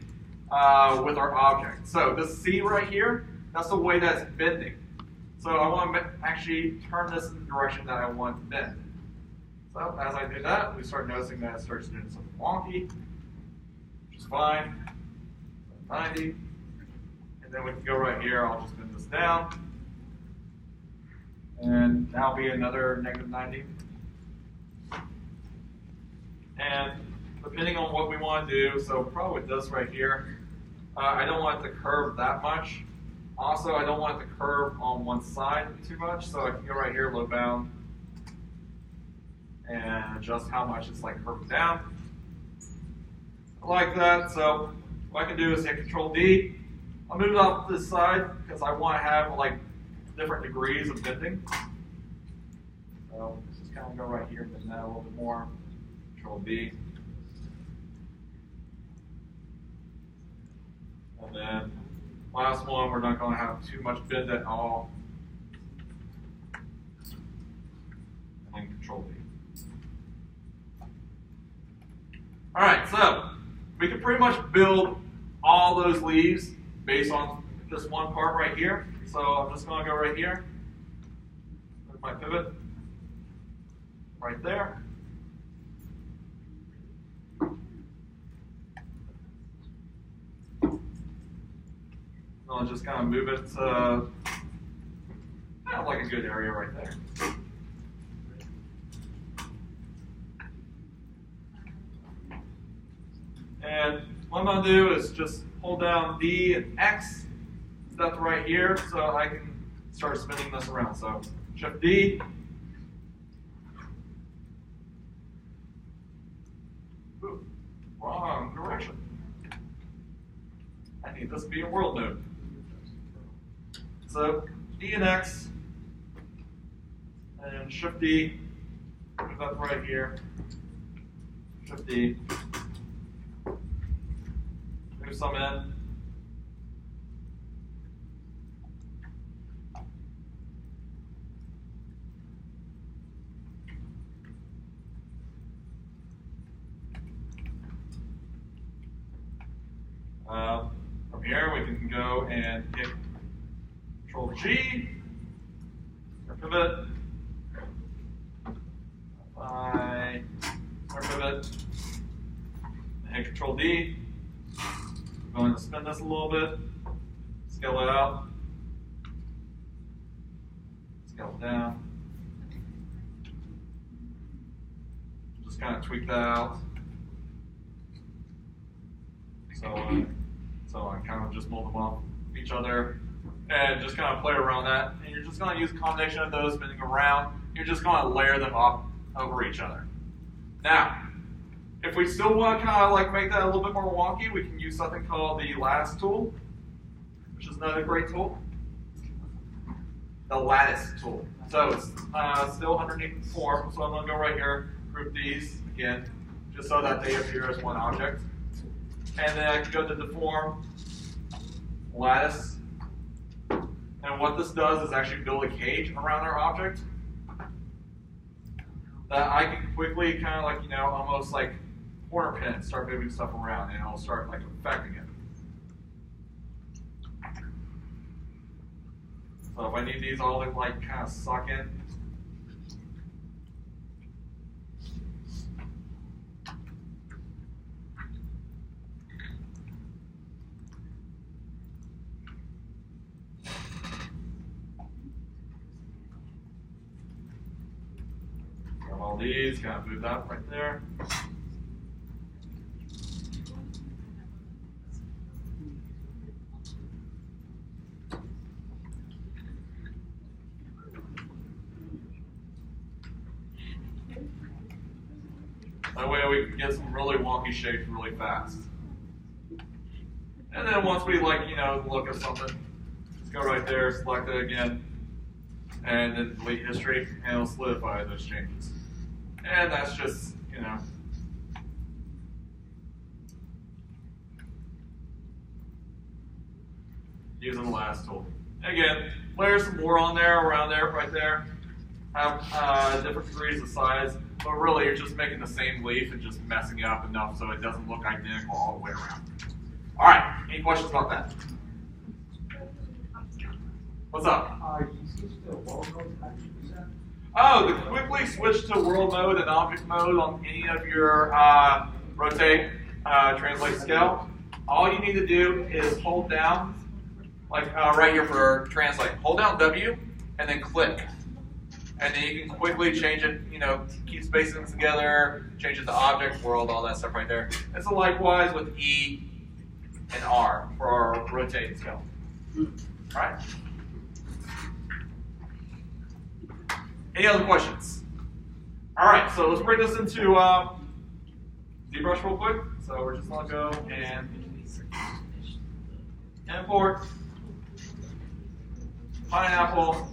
with our object. So this C right here, that's the way that it's bending. So I want to actually turn this in the direction that I want to bend. So as I do that, we start noticing that it starts doing something wonky, which is fine. 90. And then we can go right here, I'll just bend this down. And that'll be another -90. And depending on what we want to do, so probably with this right here, I don't want it to curve that much. Also, I don't want it to curve on one side too much, so I can go right here, load bound, and adjust how much it's like curving down. Like that. So what I can do is hit Control D. I'll move it off to the side because I want to have like different degrees of bending. So let's just kind of go right here and bend that a little bit more. Control D. And then last one, we're not going to have too much bend at all. And then Control D. All right, so we can pretty much build all those leaves based on this one part right here. So I'm just going to go right here. There's my pivot. Right there. I'll just kind of move it to like a good area right there. And what I'm going to do is just hold down D and X, stuff right here, so I can start spinning this around. So Shift D. Ooh, wrong direction. I need this to be in world mode. So D and X, and Shift D, move that right here. Shift D. Move some in. From here, we can go and hit Control G, or pivot, or pivot, and hit Control D. I'm going to spin this a little bit, scale it out, scale it down. Just kind of tweak that out. So I kind of just mold them off each other and just kind of play around that. And you're just going to use a combination of those spinning around. You're just going to layer them up over each other. Now, if we still want to kind of like make that a little bit more wonky, we can use something called the Lattice tool, which is another great tool. The Lattice tool. So it's still underneath the form. So I'm going to go right here, group these again, just so that they appear as one object. And then I can go to Deform, Lattice. And what this does is actually build a cage around our object that I can quickly kind of like, almost like corner pin and start moving stuff around, and it'll start like affecting it. So if I need these all to like kind of suck in, all these, kind of move that right there. That way we can get some really wonky shapes really fast. And then once we look at something, just go right there, select it again, and then delete history, and it'll solidify those changes. And that's just, using the Lattice tool. Again, layer some more on there, around there, right there. Have different degrees of size, but really you're just making the same leaf and just messing it up enough so it doesn't look identical all the way around. All right, any questions about that? What's up? You switch to world mode, how do you do that? Oh, to quickly switch to world mode and object mode on any of your rotate, translate, scale, all you need to do is hold down, like right here for translate, hold down W and then click. And then you can quickly change it, keep spacing them together, change it to object, world, all that stuff right there. And so likewise with E and R for our rotate scale. All right. Any other questions? All right, so let's bring this into ZBrush real quick. So we're just gonna go and import pineapple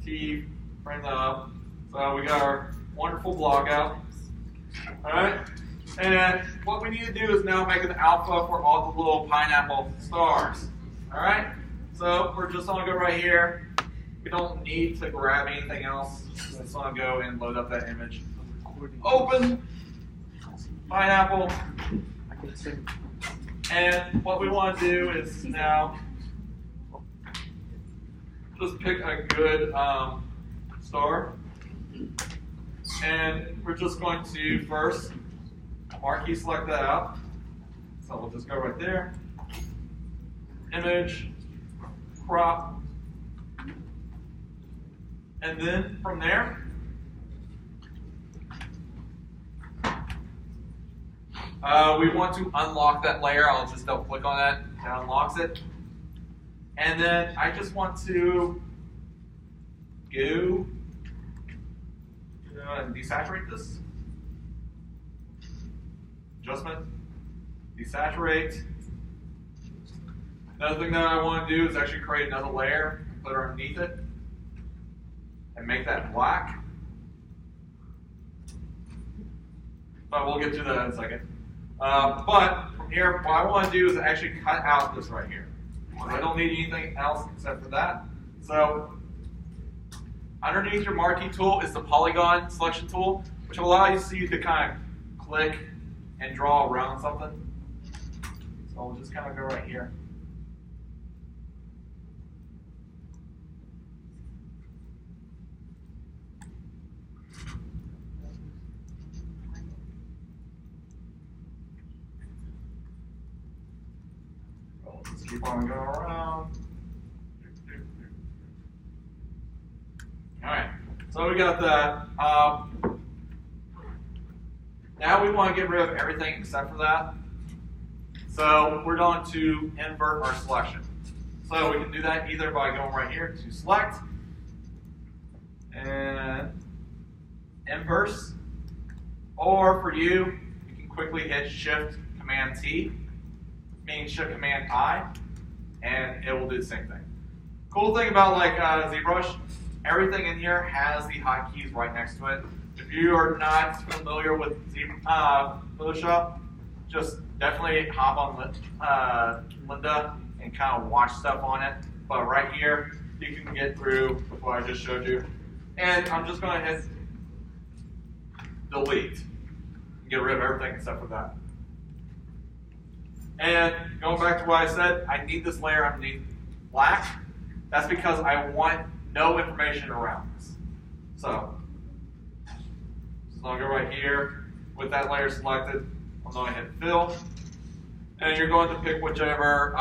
T, bring that up. So we got our wonderful blog out. All right, and what we need to do is now make an alpha for all the little pineapple stars. All right, so we're just gonna go right here. We don't need to grab anything else. Just gonna go and load up that image. Open pineapple. And what we want to do is now just pick a good star. And we're just going to first marquee select that out. So we'll just go right there. Image, crop. And then from there, we want to unlock that layer. I'll just double click on that. That unlocks it. And then I just want to go and desaturate this. Adjustment, desaturate. Another thing that I want to do is actually create another layer, put it underneath it, and make that black. But we'll get to that in a second. But from here, what I want to do is actually cut out this right here. I don't need anything else except for that. So underneath your marquee tool is the polygon selection tool, which will allow you to kind of click and draw around something. So we'll just kind of go right here. Just keep on going around. Alright, so we got that. Now we want to get rid of everything except for that. So we're going to invert our selection. So we can do that either by going right here to select and inverse, or for you can quickly hit Shift Command T, meaning Shift Command I, and it will do the same thing. Cool thing about like ZBrush, everything in here has the hotkeys right next to it. If you are not familiar with Photoshop, just definitely hop on Linda and kind of watch stuff on it. But right here, you can get through what I just showed you. And I'm just going to hit delete and get rid of everything except for that. And going back to what I said, I need this layer underneath black. That's because I want no information around this. So I'll go right here with that layer selected. I'm going to hit fill. And you're going to pick whichever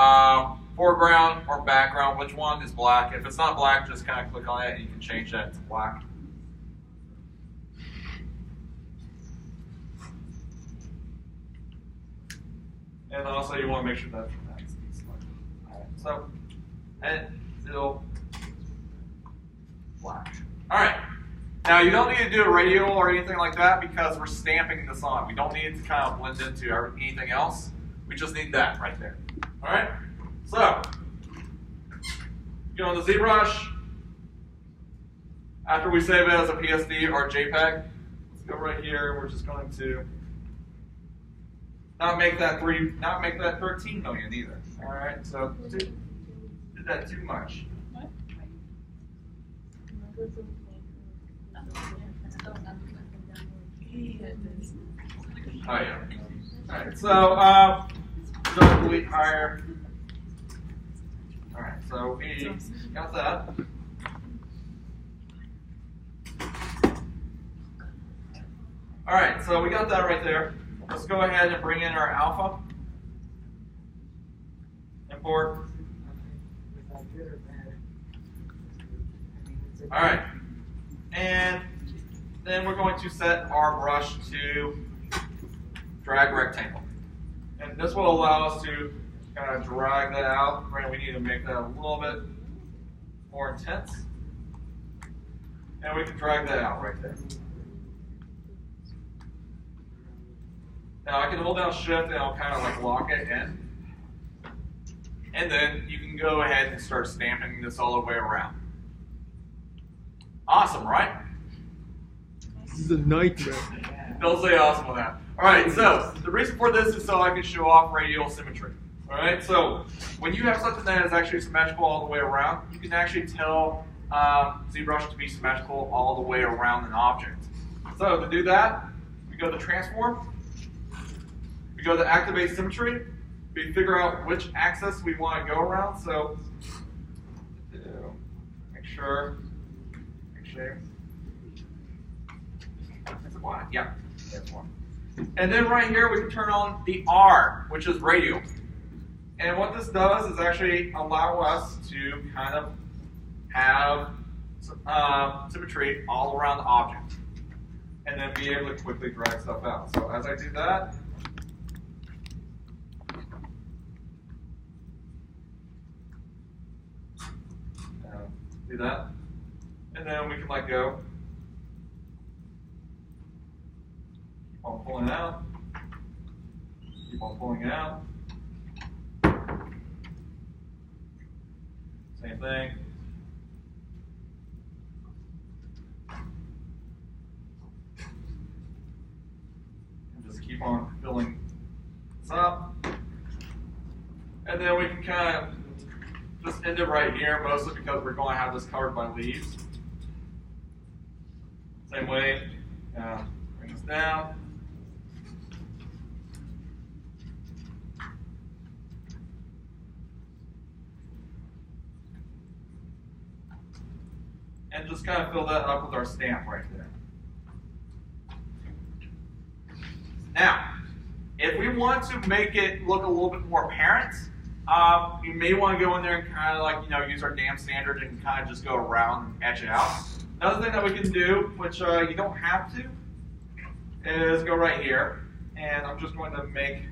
foreground or background, which one is black. If it's not black, just kind of click on it and you can change that to black. And also you want to make sure that that's selected. Alright, so, and fill black. Alright. Now you don't need to do a radial or anything like that because we're stamping this on. We don't need it to kind of blend into anything else. We just need that right there. All right. So go on the ZBrush. After we save it as a PSD or a JPEG, let's go right here. We're just going to not make that 13 million either. All right. So did that too much. Oh yeah. All right. So don't delete higher. All right. So we got that. All right. So we got that right there. Let's go ahead and bring in our alpha. Import. All right. And then we're going to set our brush to drag rectangle. And this will allow us to kind of drag that out. Right, we need to make that a little bit more intense. And we can drag that out right there. Now I can hold down Shift and I'll kind of like lock it in. And then you can go ahead and start stamping this all the way around. Awesome, right? This is a nightmare. Don't say awesome on that. All right, so the reason for this is so I can show off radial symmetry. All right, so when you have something that is actually symmetrical all the way around, you can actually tell ZBrush to be symmetrical all the way around an object. So to do that, we go to Transform, we go to Activate Symmetry, we figure out which axis we want to go around. So make sure. That's one. Yeah, that's one. And then right here we can turn on the R, which is radial. And what this does is actually allow us to kind of have symmetry all around the object. And then be able to quickly drag stuff out. So as I do that, do that. And then we can let go. Keep on pulling it out. Keep on pulling it out. Same thing. And just keep on filling this up. And then we can kind of just end it right here, mostly because we're going to have this covered by leaves. Same way, bring this down. And just kind of fill that up with our stamp right there. Now, if we want to make it look a little bit more apparent, you may want to go in there and kind of like, use our dam standard and kind of just go around and etch it out. Another thing that we can do, which you don't have to, is go right here. And I'm just going to make,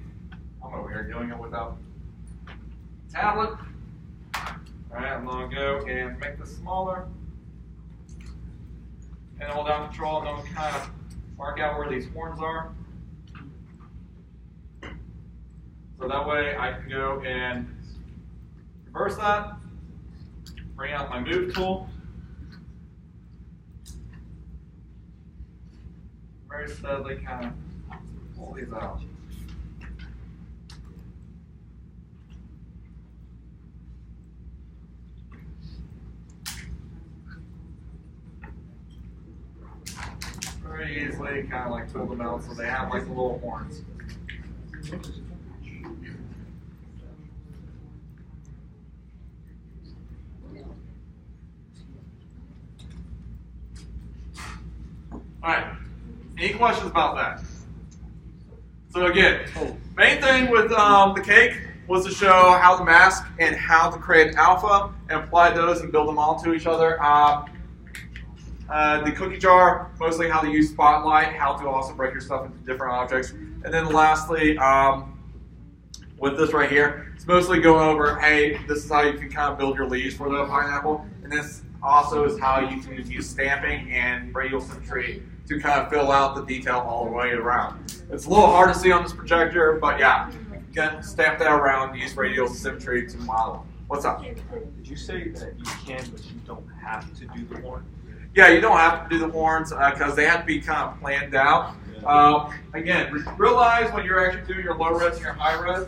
I'm over here doing it without a tablet. All right, I'm going to go and make this smaller. And hold down Control, and then kind of mark out where these horns are. So that way I can go and reverse that, bring out my Move tool. Very steadily kind of pull these out. Very easily kind of like pull them out so they have like the little horns. All right, any questions about that? So again, main thing with the cake was to show how to mask and how to create alpha and apply those and build them onto each other. The cookie jar, mostly how to use Spotlight, how to also break your stuff into different objects. And then lastly, with this right here, it's mostly going over, hey, this is how you can kind of build your leaves for the pineapple. And this also is how you can use stamping and radial symmetry to kind of fill out the detail all the way around. It's a little hard to see on this projector, but yeah, you can stamp that around, use radial symmetry to model. What's up? Did you say that you can, but you don't have to do the horn? Yeah, you don't have to do the horns because they have to be kind of planned out. Again, realize when you're actually doing your low res and your high res,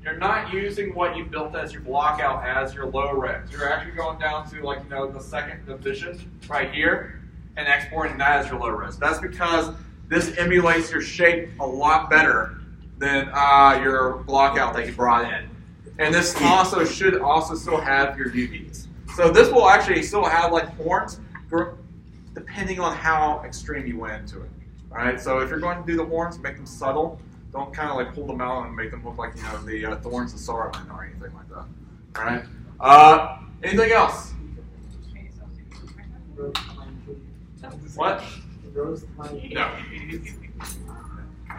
you're not using what you built as your block out as your low res. You're actually going down to like the second division right here and exporting that as your low res. That's because this emulates your shape a lot better than your block out that you brought in. And this also should also still have your UVs. So this will actually still have like horns, depending on how extreme you went into it. All right, so if you're going to do the horns, make them subtle. Don't kind of like pull them out and make them look like the thorns of Saruman or anything like that. All right. Anything else? What? No.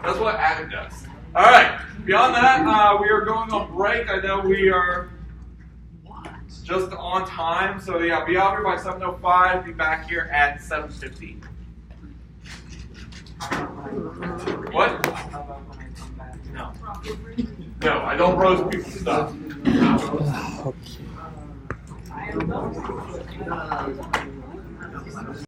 That's what Adam does. All right. Beyond that, we are going on break. I know we are just on time, so yeah, be out here by 7:05. Be back here at 7:50. What? How about when I come back? No. No, I don't roast people's stuff. I am